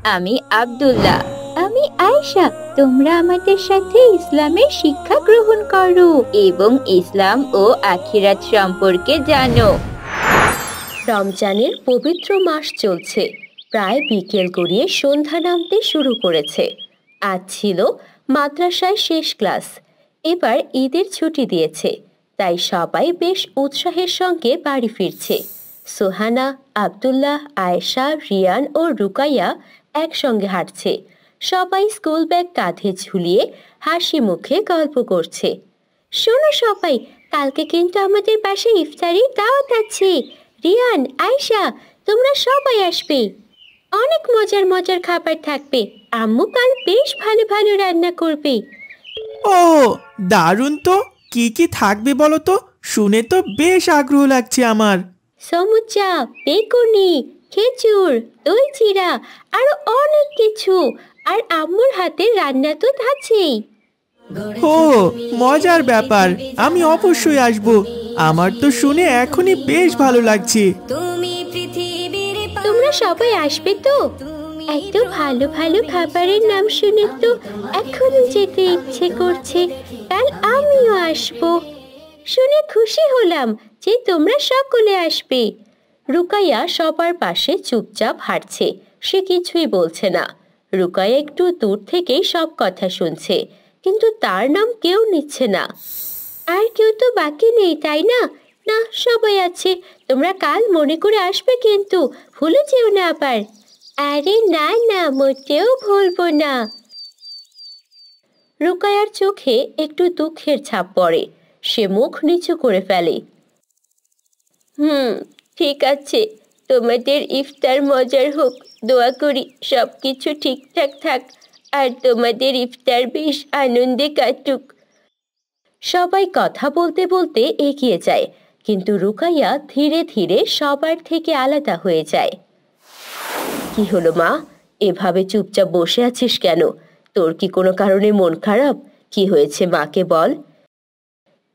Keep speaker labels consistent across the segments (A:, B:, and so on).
A: আমি আব্দুল্লাহ। আমি আয়েশা। তোমরা আমাদের সাথে ইসলামের শিক্ষা গ্রহণ করো এবং ইসলাম ও আখিরাত সম্পর্কে জানো।
B: রমজানের পবিত্র মাস চলছে, প্রায় বিকেল গড়িয়ে সন্ধ্যা নামতে শুরু করেছে। আজ ছিল মাদ্রাসায় শেষ ক্লাস। এবার ঈদের ছুটি দিয়েছে, তাই সবাই বেশ উৎসাহের সঙ্গে বাড়ি ফিরছে। সোহানা, আব্দুল্লাহ, আয়েশা, রিয়ান ও রুকাইয়া একসঙ্গে হাঁটছে। সবাই স্কুল ব্যাগ কাঁধে ঝুলিয়ে হাসি মুখে গল্প করছে। শোনো সবাই, কালকে কিন্তু আমাদের বাসায় ইফতারির দাওয়াত আছে। রিয়ান, আয়েশা, তোমরা সবাই আসবে। অনেক মজার মজার খাবার থাকবে। আম্মু কাল বেশ ভালো ভালো রান্না করবে।
C: ও দারুণ তো! কি কি থাকবে বলো তো, শুনে তো বেশ আগ্রহ লাগছে আমার।
B: সমুচা, বেগুনি, খেজুর, দই চিড়া, আরো অনেক কিছু। আর আম্মুর হাতের রান্না তো আছেই।
C: ও মজার ব্যাপার, আমি অবশ্যই আসব। আমার তো শুনে এখনই বেশ ভালো লাগছে।
B: তোমরা সবাই আসবে তো? এত ভালো ভালো খাবারের নাম শুনে তো এখনই যেতে ইচ্ছে করছে। কাল আমিও আসবো। শুনে খুশি হলাম যে তোমরা সকলে আসবে। রুকাইয়া সবার পাশে চুপচাপ হাঁটছে, সে কিছুই বলছে না। রুকাইয়া একটু দূর থেকেই সব কথা শুনছে, কিন্তু তার নাম কেউ নিচ্ছে না। আর কেউ তো বাকি নেই, তাই না? না, সবাই আছে। তোমরা কাল মনে করে আসবে কিন্তু, ভুলে যেও না আবার। আরে না না, মোটেও ভুলবো না। রুকাইয়ার চোখে একটু দুঃখের ছাপ পড়ে, সে মুখ নিচু করে ফেলে। ঠিক আছে, তোমাদের ইফতার মজার হোক। দোয়া করি সবকিছু ঠিকঠাক থাক, আর তোমাদের ইফতার বেশ আনন্দে কাটুক। সবাই কথা বলতে বলতে এগিয়ে যায়, কিন্তু রুকাইয়া ধীরে ধীরে সবার থেকে আলাদা হয়ে যায়। কি হলো মা, এভাবে চুপচাপ বসে আছিস কেন? তোর কি কোনো কারণে মন খারাপ? কি হয়েছে মাকে বল।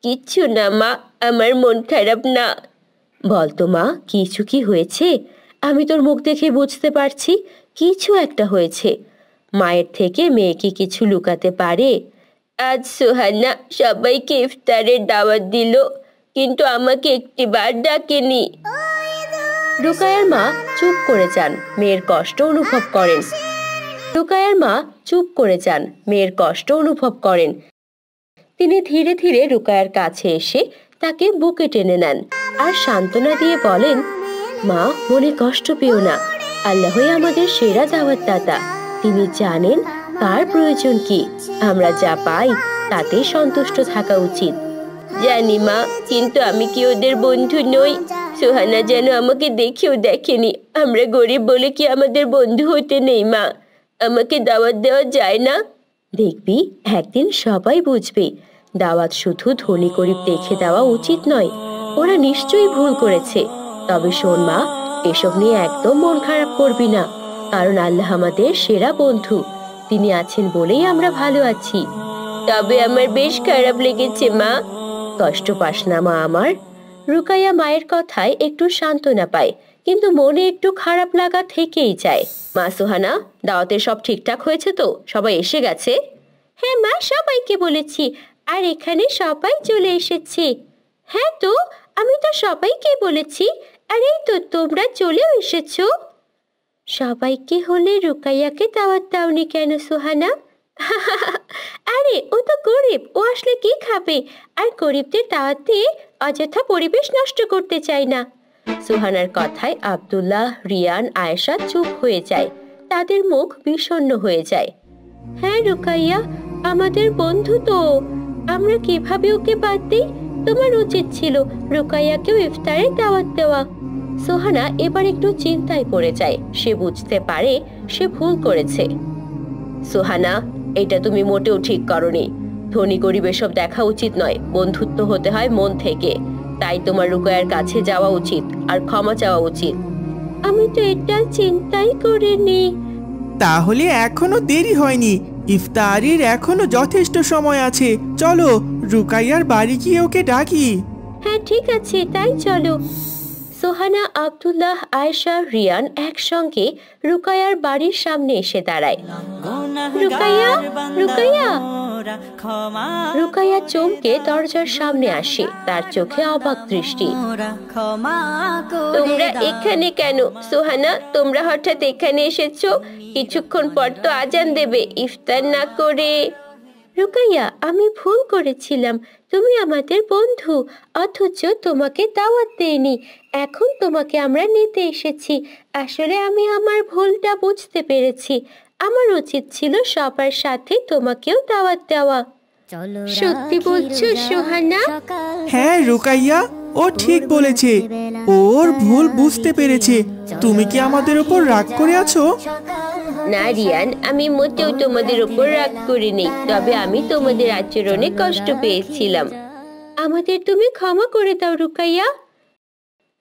B: কিচ্ছু না মা, আমার মন খারাপ না। বলতো মা, কিছু কি হয়েছে? আমি তোর মুখ দেখে বুঝতে পারছি কিছু একটা হয়েছে। মায়ের থেকে মেয়ে কি কিছু লুকাতে পারে? আজ সোহানা সবাইকে ইফতারের দাওয়াত দিল, কিন্তু আমাকে একটিবার ডাকেনি। রুকাইয়ার মা চুপ করে যান, মেয়ের কষ্ট অনুভব করেন। রুকাইয়ার মা চুপ করে যান, মেয়ের কষ্ট অনুভব করেন। তিনি ধীরে ধীরে রুকাইয়ার কাছে এসে তাকে বুকে টেনে নেন আর সান্ত্বনা দিয়ে বলেন, মা, মনে কষ্ট পেও না। আল্লাহই আমাদের সেরা দাওয়াতদাতা। তিনি জানেন কার প্রয়োজন কি। আমরা যা পাই তাতেই সন্তুষ্ট থাকা উচিত। জানি মা, কিন্তু আমি কি ওদের বন্ধু নই? সোহানা যেন আমাকে দেখেও দেখেনি। আমরা গরিব বলে কি আমাদের বন্ধু হতে নেই মা? আমাকে দাওয়াত দেওয়া যায় না? দেখবি একদিন সবাই বুঝবে, দাওয়াত শুধু ধনী গরিব দেখে দেওয়া উচিত নয়। ওরা নিশ্চয়ই ভুল করেছে। তবে শোন মা, এসব নিয়ে একদম মন খারাপ করবি না, কারণ আল্লাহ আমাদের সেরা বন্ধু। তিনি আছেন বলেই আমরা ভালো আছি। তবে আমার বেশ খারাপ লেগেছে মা। কষ্ট পাস না মা আমার। রুকাইয়া মায়ের কথায় একটু সান্ত্বনা পায়, কিন্তু মনে একটু খারাপ লাগা থেকেই যায়। মা, সোহানা, দাওয়াতের সব ঠিকঠাক হয়েছে তো? সবাই এসে গেছে? হ্যাঁ মা, সবাইকে বলেছি, আর এখানে সবাই চলে এসেছে। হ্যাঁ তো, আমি তো সবাইকে বলেছি। আর এই তো তোমরা চলেও এসেছো। সবাইকে হলে রুকাইয়াকে দাওয়াত দাওনি কেন সোহানা? আরে ও তো গরিব, ও আসলে কি খাবে? আর গরিবদের দাওয়াত দিয়ে অযথা পরিবেশ নষ্ট করতে চাই না। সোহানার কথায় আব্দুল্লাহ, রিয়ান, আয়েশা চুপ হয়ে যায়। তাদের মুখ বিষণ্ণ হয়ে যায়। হ্যাঁ রুকাইয়া, আমাদের বন্ধু তো, আমরা কিভাবে ওকে বাদ দিই? তোমার উচিত ছিল রুকাইয়াকেও ইফতারের দাওয়াত দেওয়া। সোহানা এবার একটু চিন্তায় পড়ে যায়। সে বুঝতে পারে সে ভুল করেছে। সোহানা, এটা তুমি মোটেও ঠিক করনি। ধনী গরিব এসব দেখা উচিত নয়, বন্ধুত্ব হতে হয় মন থেকে। তাই তোমার রুকাইয়ার কাছে যাওয়া উচিত আর ক্ষমা চাওয়া উচিত। আমি তো এটা চিন্তাই করিনি।
C: তাহলে এখনো দেরি হয়নি, ইফতারির এখনো যথেষ্ট সময় আছে। চলো রুকাইয়ার বাড়ি গিয়ে ওকে ডাকি।
B: হ্যাঁ ঠিক আছে, তাই চলো। সোহানা, আব্দুল্লাহ, আয়েশা, রিয়ান একসঙ্গে রুকাইয়ার বাড়ির সামনে এসে দাঁড়ায়। রুকাইয়া, রুকাইয়া! রুকাইয়া চমকে দরজার সামনে আসে, তার চোখে অবাক দৃষ্টি। তোমরা এখানে কেন? সোহানা, তোমরা হঠাৎ এখানে এসেছো? কিছুক্ষণ পর তো আজান দেবে, ইফতার না করে। রুকাইয়া, আমি ভুল করেছিলাম। তুমি আমাদের বন্ধু, অথচ তোমাকে দাওয়াত দেইনি। এখন তোমাকে আমরা নিতে এসেছি। আসলে আমি আমার ভুলটা বুঝতে পেরেছি। আমার উচিত ছিল সবার সাথে তোমাকেও দাওয়াত দেওয়া। সত্যি বলছো সোহানা?
C: হ্যাঁ রুকাইয়া, ও ঠিক বলেছে। ওর ভুল বুঝতে পেরেছে। তুমি কি আমাদের উপর রাগ করে আছো?
B: না রিয়ান, আমি মোটেও তোমাদের উপর রাগ করিনি, তবে আমি তোমাদের আচরণে কষ্ট পেয়েছিলাম। আমাদের তুমি ক্ষমা করে দাও রুকাইয়া।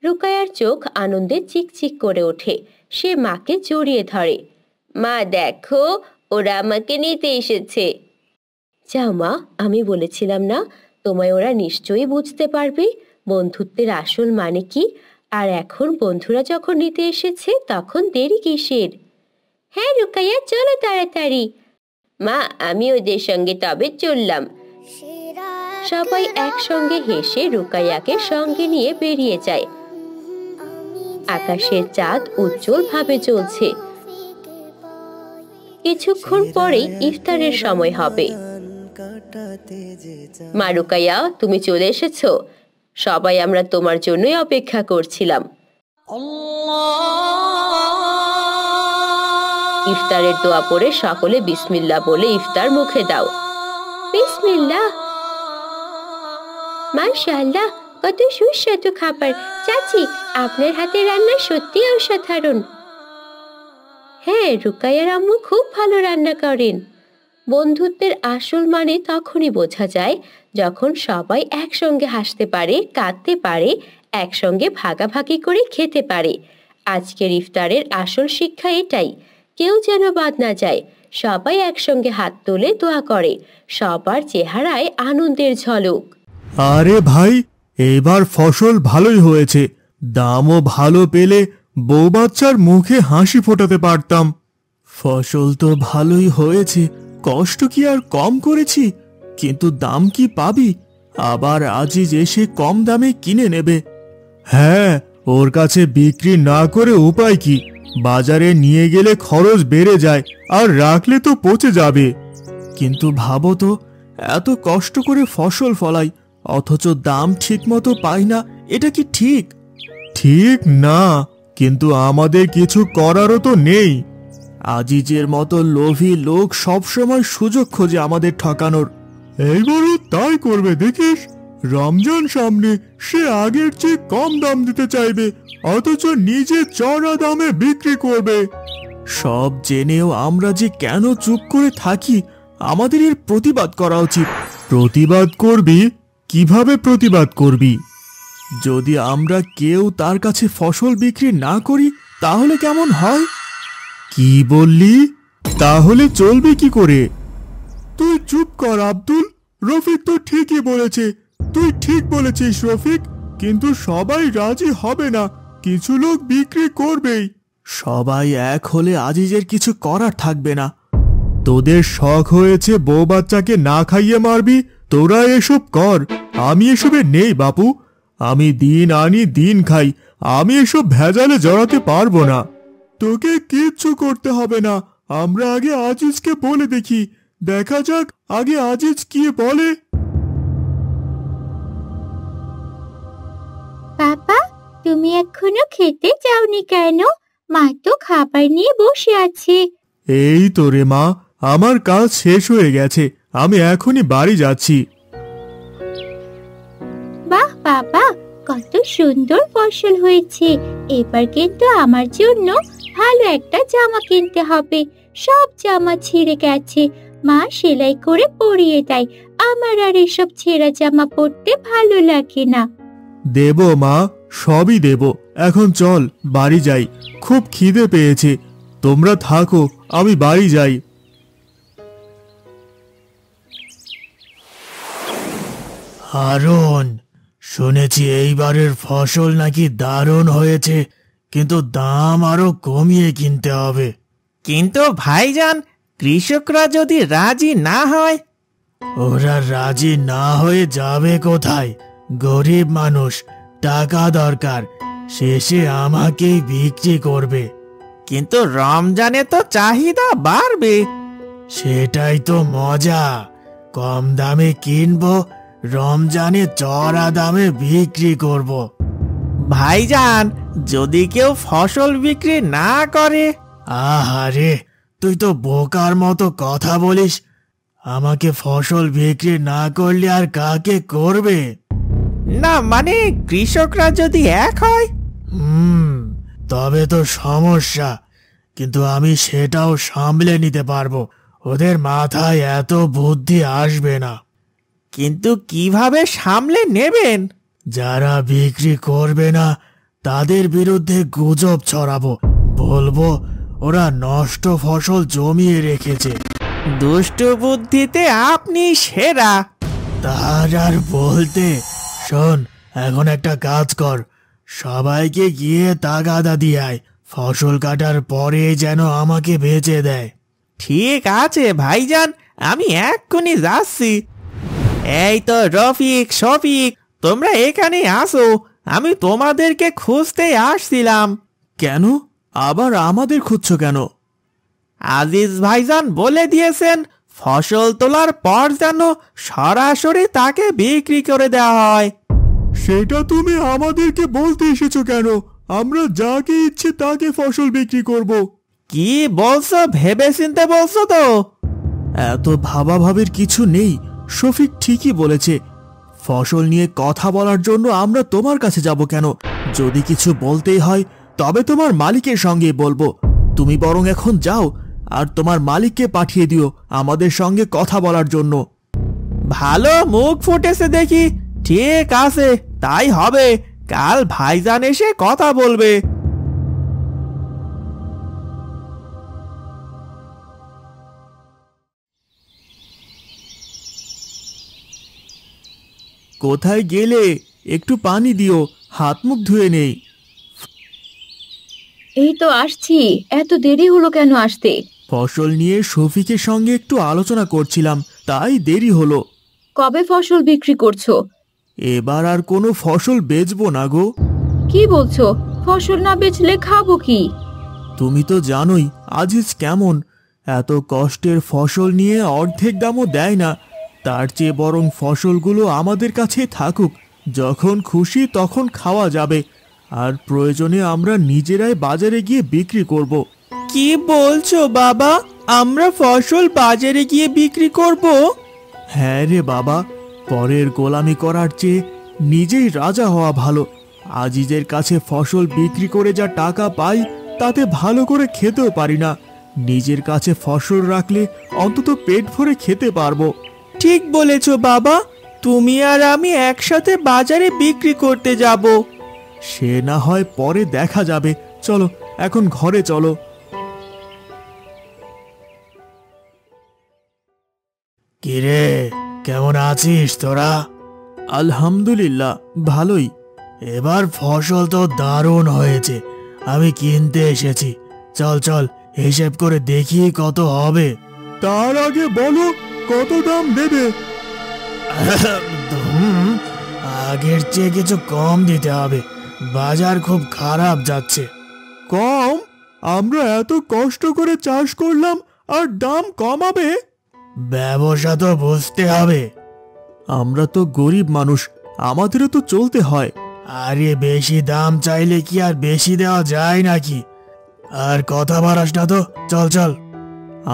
B: রুকাইয়ার চোখ আনন্দে চিকচিক করে ওঠে। সে মাকে জড়িয়ে ধরে। মা দেখো, ওরা আমাকে নিতে এসেছে। যাও মা, আমি বলেছিলাম না, তোমায় ওরা নিশ্চয়ই বুঝতে পারবে বন্ধুত্বের আসল মানে কি। আর এখন বন্ধুরা যখন নিতে এসেছে, তখন দেরি কিসের? হ্যাঁ রুকাইয়া, চলো তাড়াতাড়ি। মা, আমি ওদের সঙ্গে তবে চললাম। সবাই একসঙ্গে হেসে রুকাইয়াকে সঙ্গে নিয়ে বেরিয়ে যায়। আকাশের চাঁদ উজ্জ্বল ভাবে জ্বলছে। কিছুক্ষণ পরেই ইফতারের সময় হবে। মা রুকাইয়া, তুমি চলে এসেছো। সবাই আমরা তোমার জন্যই অপেক্ষা করছিলাম। ইফতারের দোয়া পড়ে সকলে বিসমিল্লাহ বলে ইফতার মুখে দাও। বিসমিল্লাহ। মাশাআল্লাহ, কত সুস্বাদু খাবার। চাচি, আপনার হাতে রান্না সত্যি অসাধারণ। হ্যাঁ, রুকাইয়ার আম্মু খুব ভালো রান্না করেন। বন্ধুত্বের আসল মানে তখনই বোঝা যায় যখন সবাই একসঙ্গে হাসতে পারে, কাঁদতে পারে, একসঙ্গে ভাগাভাগি করে খেতে পারে। আজকের ইফতারের আসল শিক্ষা এটাই, কেউ যেন বাদ না যায়। সবাই একসঙ্গে হাত তুলে দোয়া করে, সবার চেহারায় আনন্দের ঝলক।
C: আরে ভাই, এবার ফসল ভালোই হয়েছে। দামও ভালো পেলে বউ বাচ্চার মুখে হাসি ফোটাতে পারতাম। ফসল তো ভালোই হয়েছে, কষ্ট কি আর কম করেছি? কিন্তু দাম কি পাবি? আবার আজিজ এসে কম দামে কিনে নেবে। হ্যাঁ, ওর কাছে বিক্রি না করে উপায় কি? বাজারে নিয়ে গেলে খরচ বেড়ে যায়, আর রাখলে তো পচে যাবে। কিন্তু ভাবো তো, এত কষ্ট করে ফসল ফলাই, অথচ দাম ঠিকমতো পাই না। এটা কি ঠিক? ঠিক না, কিন্তু আমাদের কিছু করারও তো নেই। আজিজের মতো লোভী লোক সবসময় সুযোগ খোঁজে আমাদের ঠকানোর। এইবারও তাই করবে দেখিস। রমজান সামনে, সে আগের চেয়ে কম দাম দিতে চাইবে, অথচ নিজে চড়া দামে বিক্রি করবে। সব জেনেও আমরা যে কেন চুপ করে থাকি? আমাদের এর প্রতিবাদ করা উচিত। প্রতিবাদ করবি? কিভাবে প্রতিবাদ করবি? যদি আমরা কেউ তার কাছে ফসল বিক্রি না করি, তাহলে কেমন হয়? কি বললি? তাহলে চলবে কি করে? তুই চুপ কর আব্দুল। রফিক তো ঠিকই বলেছে। তুই ঠিক বলেছিস রফিক, কিন্তু সবাই রাজি হবে না। কিছু লোক বিক্রি করবেই। সবাই এক হলে আজিজের কিছু করার থাকবে না। তোদের শখ হয়েছে বউ বাচ্চাকে না খাইয়ে মারবি, তোরা এসব কর। আমি এসবে নেই বাপু। আমি দিন আনি দিন খাই, আমি এসব ভেজালে জড়াতে পারবো না। তোকে কিচ্ছু করতে হবে না। আমরা আগে আজিজকে বলে দেখি। দেখা যাক আগে আজিজ কি বলে।
A: বাবা, তুমি এখনো খেতে যাওনি কেন? মা তো খাবার নিয়ে বসে আছে।
C: এই তো রে মা, আমার কাজ শেষ হয়ে গেছে। আমি এখনই বাড়ি যাচ্ছি।
A: বাহ বাবা, কত সুন্দর ফসল হয়েছে। এবার কিন্তু আমার জন্য ভালো একটা জামা কিনতে হবে। সব জামা ছিঁড়ে গেছে, মা সেলাই করে পরিয়ে দেয়। আমার আর এসব ছেঁড়া জামা পরতে ভালো লাগে না।
C: দেব মা, সবই দেব। এখন চল বাড়ি যাই, খুব খিদে পেয়েছে। তোমরা থাকো, আমি বাড়ি যাই। হারুন, শুনেছি এইবারের ফসল নাকি দারুণ হয়েছে, কিন্তু দাম আরো কমিয়ে কিনতে হবে।
D: কিন্তু ভাইজান, কৃষকরা যদি রাজি না হয়?
C: ওরা রাজি না হয়ে যাবে কোথায়? গরিব মানুষ, টাকা দরকার, শেষে আমাকেই বিক্রি করবে।
D: কিন্তু রমজানে তো চাহিদা বাড়বে।
C: সেটাই তো মজা, কম দামে কিনবো, রমজানে চড়া দামে বিক্রি করব।
D: ভাইজান, যদি কেউ ফসল বিক্রি না করে?
C: আহারে, তুই তো বোকার মতো কথা বলিস। আমাকে ফসল বিক্রি না করলে আর কাকে করবে?
D: না মানে, কৃষকরা যদি এক হয়?
C: তবে তো সমস্যা, কিন্তু আমি সেটাও সামলে নিতে পারবো। ওদের মাথায় এত বুদ্ধি আসবে না।
D: কিন্তু কিভাবে সামলে নেবেন?
C: যারা বিক্রি করবে না তাদের বিরুদ্ধে গুজব ছড়াবো, বলবো ওরা নষ্ট ফসল জমিয়ে রেখেছে।
D: দুষ্ট বুদ্ধিতে আপনি সেরা।
C: তার আর বলতে। শোন, এখন একটা কাজ কর, সবাইকে গিয়ে তাগাদা দিয়ে আয়, ফসল কাটার পরে যেন আমাকে বেচে দেয়।
D: ঠিক আছে ভাইজান, আমি এক্ষুনি যাচ্ছি। এই তো রফিক, শফিক, তোমরা এখানে আসো, আমি তোমাদেরকে খুঁজতে আসছিলাম।
C: কেন? আবার আমাদের খুঁজছো কেন?
D: আজিজ ভাইজান বলে দিয়েছেন ফসল তোলার পর যেন সরাসরি তাকে বিক্রি করে দেওয়া হয়।
C: সেটা তুমি আমাদেরকে বলতে এসেছো কেন? আমরা যাকে ইচ্ছে তাকে ফসল বিক্রি করব।
D: কি বলছো? ভেবে চিনতে বলছো তো?
C: এত ভাবাভাবির কিছু নেই, শফিক ঠিকই বলেছে। ফসল নিয়ে কথা বলার জন্য আমরা তোমার কাছে যাব কেন? যদি কিছু বলতেই হয় তবে তোমার মালিকের সঙ্গে বলবো। তুমি বরং এখন যাও আর তোমার মালিককে পাঠিয়ে দিও আমাদের সঙ্গে কথা বলার জন্য।
D: ভালো মুখ ফুটেছে দেখি। ঠিক আছে, তাই হবে। কাল ভাইজান এসে কথা বলবে।
C: কোথায় গেলে? একটু পানি দিও, হাত মুখ ধুয়ে নেই।
A: এই তো আসছি। এত দেরি হলো কেন আসতে?
C: ফসল নিয়ে শফিকের সঙ্গে একটু আলোচনা করছিলাম, তাই দেরি হলো।
A: কবে ফসল বিক্রি করছো?
C: এবার আর কোনো ফসল বেচবো না গো।
A: কি বলছো? ফসল না বেচলে খাবো কি?
C: তুমি তো জানোই আজিজ কেমন, এত কষ্টের ফসল নিয়ে অর্ধেক দামও দেয় না। তার চেয়ে বরং ফসলগুলো আমাদের কাছে থাকুক, যখন খুশি তখন খাওয়া যাবে, আর প্রয়োজনে আমরা নিজেরাই বাজারে গিয়ে বিক্রি করব।
D: কি বলছো বাবা? আমরা ফসল বাজারে গিয়ে বিক্রি করব?
C: হ্যাঁ রে বাবা, পরের গোলামি করার চেয়ে নিজেই রাজা হওয়া ভালো। আজিজের কাছে ফসল বিক্রি করে যা টাকা পাই তাতে ভালো করে খেতেও পারি না। নিজের কাছে ফসল রাখলে অন্তত পেট ভরে খেতে পারবো।
D: ঠিক বলেছো বাবা, তুমি আর আমি একসাথে বাজারে বিক্রি করতে যাব।
C: সে না হয় পরে দেখা যাবে, চলো এখন ঘরে চলো। কিরে, কেমন আছিস তোরা? আলহামদুলিল্লাহ, ভালোই। এবার ফসল তো দারুণ হয়েছে, আমি কিনতে এসেছি। চল চল, হিসেব করে দেখি কত হবে। তার আগে বলো কত দাম দেবে? আগের চেয়ে কিছু কম দিতে হবে, বাজার খুব খারাপ যাচ্ছে। কম? আমরা এত কষ্ট করে চাষ করলাম আর দাম কমাবে? ব্যবসা তো বুঝতে হবে। আমরা তো গরিব মানুষ, আমাদেরও তো চলতে হয়। আরে বেশি দাম চাইলে কি আর বেশি দেওয়া যায় নাকি? আর কথা বাড়াস না তো, চল চল।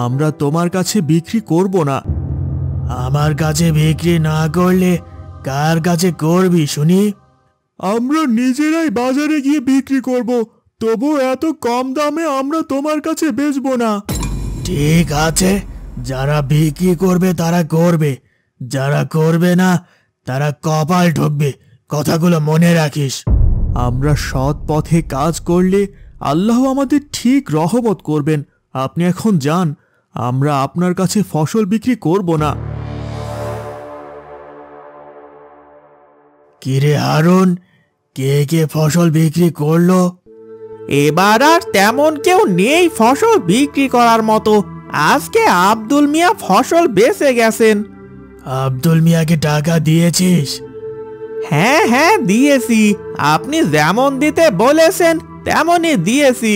C: আমরা তোমার কাছে বিক্রি করব না। আমার কাছে বিক্রি না করলে কার কাছে করবি শুনি? আমরা নিজেরাই বাজারে গিয়ে বিক্রি করব, তবু এত কম দামে আমরা তোমার কাছে বেচবো না। ঠিক আছে, যারা বিক্রি করবে তারা করবে, যারা করবে না তারা কপাল ঠকবে। কথাগুলো মনে রাখিস। আমরা সৎ পথে কাজ করলে আল্লাহ আমাদের ঠিক রহমত করবেন। আপনি এখন যান, আমরা আপনার কাছে ফসল বিক্রি করব না। কিরে হারুন, কে কে ফসল বিক্রি করলো?
D: এবার আর তেমন কেউ নেই ফসল বিক্রি করার মতো। আজকে আব্দুল মিয়া ফসল বেচে গেছেন।
C: আব্দুল মিয়াকে টাকা দিয়েছিস?
D: হ্যাঁ হ্যাঁ দিয়েছি, আপনি যেমন দিতে বলেছেন তেমনই দিয়েছি।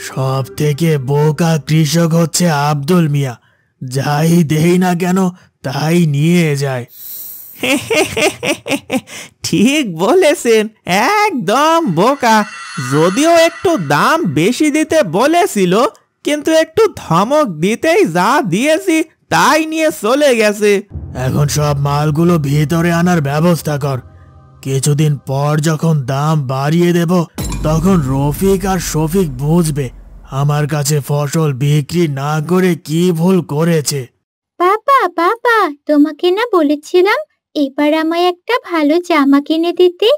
C: সব থেকে বোকা কৃষক হচ্ছে আব্দুল মিয়া, যাই দেই না কেন তাই নিয়ে যায়।
D: ঠিক বলেছেন, একদম বোকা। যদিও একটু দাম বেশি দিতে বলেছিল, কিন্তু একটু ধমক দিতেই যা দিয়েছি তাই নিয়ে চলে গেছে।
C: এখন সব মালগুলো ভিতরে আনার ব্যবস্থা কর। কিছুদিন পর যখন দাম বাড়িয়ে দেব, তখন রফিক আর শফিক বুঝবে আমার কাছে ফসল বিক্রি না করে কি ভুল করেছে।
A: বাবা বাবা, তোমাকে না বলেছিলাম এবার আমায় একটা ভালো জামা কিনে দিতে?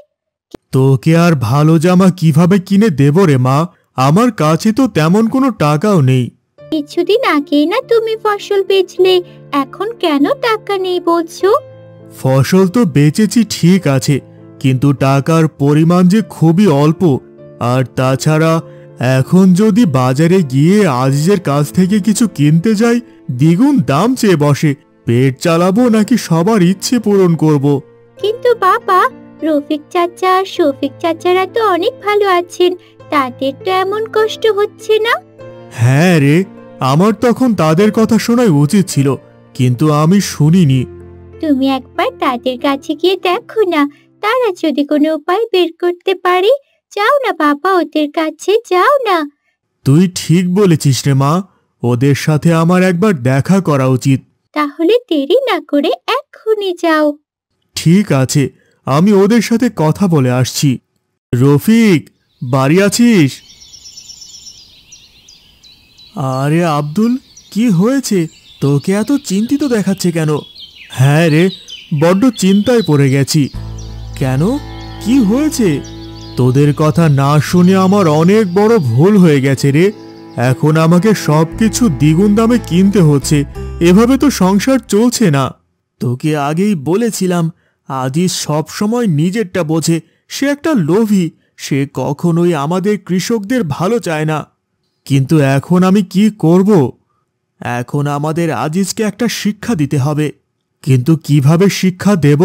C: তোকে আর ভালো জামা কিভাবে কিনে দেব রে মা? আমার কাছে তো তেমন কোনো টাকাও নেই।
A: কিছুদিন আগেই না তুমি ফসল বেচলে, এখন কেন টাকা নেই বলছো?
C: ফসল তো বেচেছি ঠিক আছে, কিন্তু টাকার পরিমাণ যে খুবই অল্প। আর তাছাড়া এখন যদি বাজারে গিয়ে আজিজের কাছ থেকে কিছু কিনতে যাই, দ্বিগুণ দাম চেয়ে বসে। পেট চালাবো নাকি সবার ইচ্ছে পূরণ করব?
A: কিন্তু বাবা, রফিক চাচা আর শফিক চাচারা তো অনেক ভালো আছেন, তাদের তো এমন কষ্ট হচ্ছে না।
C: হ্যাঁ রে, আমার তখন তাদের কথা শোনাই উচিত ছিল, কিন্তু আমি শুনিনি।
A: তুমি একবার তাদের কাছে গিয়ে দেখো না, তারা যদি কোনো উপায় বের করতে পারে। যাও না বাবা, ওদের কাছে যাও না।
C: তুই ঠিক বলেছিস রে মা, ওদের সাথে আমার একবার দেখা করা উচিত।
A: তাহলে দেরি না করে এক্ষুনি যাও।
C: ঠিক আছে, আমি ওদের সাথে কথা বলে আসছি। রফিক, বাড়ি আছিস? আরে আব্দুল, কি হয়েছে? তোকে এত চিন্তিত দেখাচ্ছে কেন? হ্যাঁ রে, বড্ড চিন্তায় পড়ে গেছি। কেন, কি হয়েছে? তোদের কথা না শুনে আমার অনেক বড় ভুল হয়ে গেছে রে। এখন আমাকে সবকিছু দ্বিগুণ দামে কিনতে হচ্ছে। এভাবে তো সংসার চলছে না। তোকে আগেই বলেছিলাম, আজিজ সব সময় নিজেরটা বোঝে। সে একটা লোভী, সে কখনোই আমাদের কৃষকদের ভালো চায় না। কিন্তু এখন আমি কি করব? এখন আমাদের আজিজকে একটা শিক্ষা দিতে হবে। কিন্তু কিভাবে শিক্ষা দেব?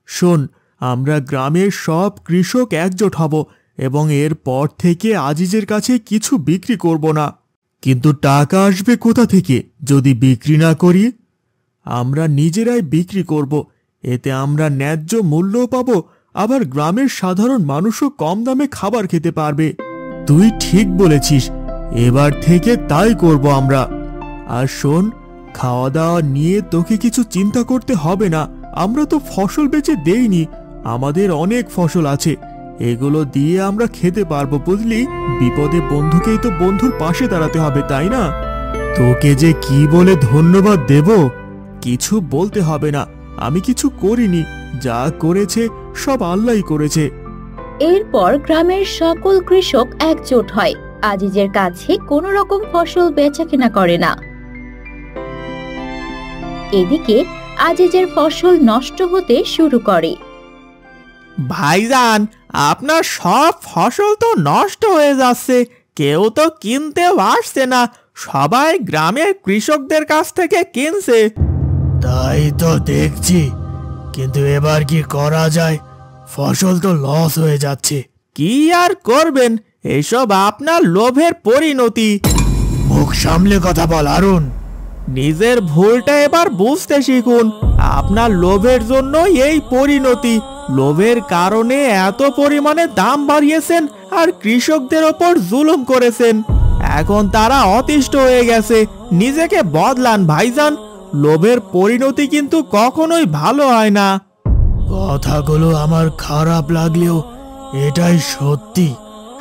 C: শোন, আমরা গ্রামের সব কৃষক একজোট হব এবং এরপর থেকে আজিজের কাছে কিছু বিক্রি করব না। কিন্তু টাকা আসবে কোথা থেকে যদি বিক্রি না করি? আমরা নিজেরাই বিক্রি করব। এতে আমরা ন্যায্য মূল্যও পাবো, আবার গ্রামের সাধারণ মানুষও কম দামে খাবার খেতে পারবে। তুই ঠিক বলেছিস, এবার থেকে তাই করব আমরা। আর শোন, খাওয়া দাওয়া নিয়ে তোকে কিছু চিন্তা করতে হবে না। আমরা তো ফসল বেচে দেইনি, আমাদের অনেক ফসল আছে। এগুলো দিয়ে আমরা খেতে পারবো, বুঝলি? বিপদে বন্ধুকেই তো বন্ধুর পাশে দাঁড়াতে হবে, তাই না? তোকে যে কি বলে ধন্যবাদ দেব, কিছু বলতে হবে না। আমি কিছু করিনি, যা করেছে সব আল্লাহই করেছে।
A: এরপর গ্রামের সকল কৃষক একজোট হয়, আজিজের কাছে কোনো রকম ফসল বেচাকেনা করে না। এদিকে আজিজের ফসল নষ্ট হতে শুরু করে।
D: ভাইজান, আপনার সব ফসল তো নষ্ট হয়ে যাচ্ছে, কেউ তো কিনতেও আসছে না, সবাই গ্রামের কৃষকদের কাছ থেকে কিনছে।
C: তাই তো দেখছি, কিন্তু এবার কি করা যায়? ফসল তো লস হয়ে যাচ্ছে।
D: কি আর করবেন, এসব আপনার লোভের পরিণতি।
C: মুখ সামলে কথা বল আরুন।
D: নিজের ভুলটা এবার বুঝতে শিখুন। আপনার লোভের জন্যই এই পরিণতি। লোভের কারণে এত পরিমাণে দাম বাড়িয়েছেন আর কৃষকদের ওপর জুলুম করেছেন। এখন তারা অতিষ্ঠ হয়ে গেছে। নিজেকে বদলান ভাইজান, লোভের পরিণতি কিন্তু কখনোই ভালো হয় না।
C: কথাগুলো আমার খারাপ লাগলেও এটাই সত্যি।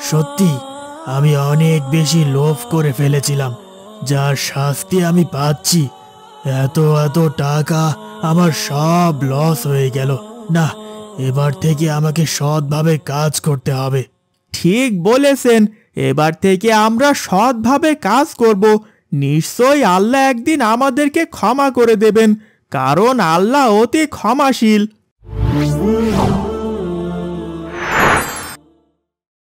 C: সত্যি আমি অনেক বেশি লোভ করে ফেলেছিলাম, যার শাস্তি আমি পাচ্ছি। এত এত টাকা আমার সব লস হয়ে গেল। না, এবার থেকে আমাকে সৎভাবে কাজ করতে হবে।
D: ঠিক বলেছেন, এবার থেকে আমরা সৎভাবে কাজ করব। নিশ্চয়ই আল্লাহ একদিন আমাদেরকে ক্ষমা করে দেবেন, কারণ আল্লাহ অতি ক্ষমাশীল।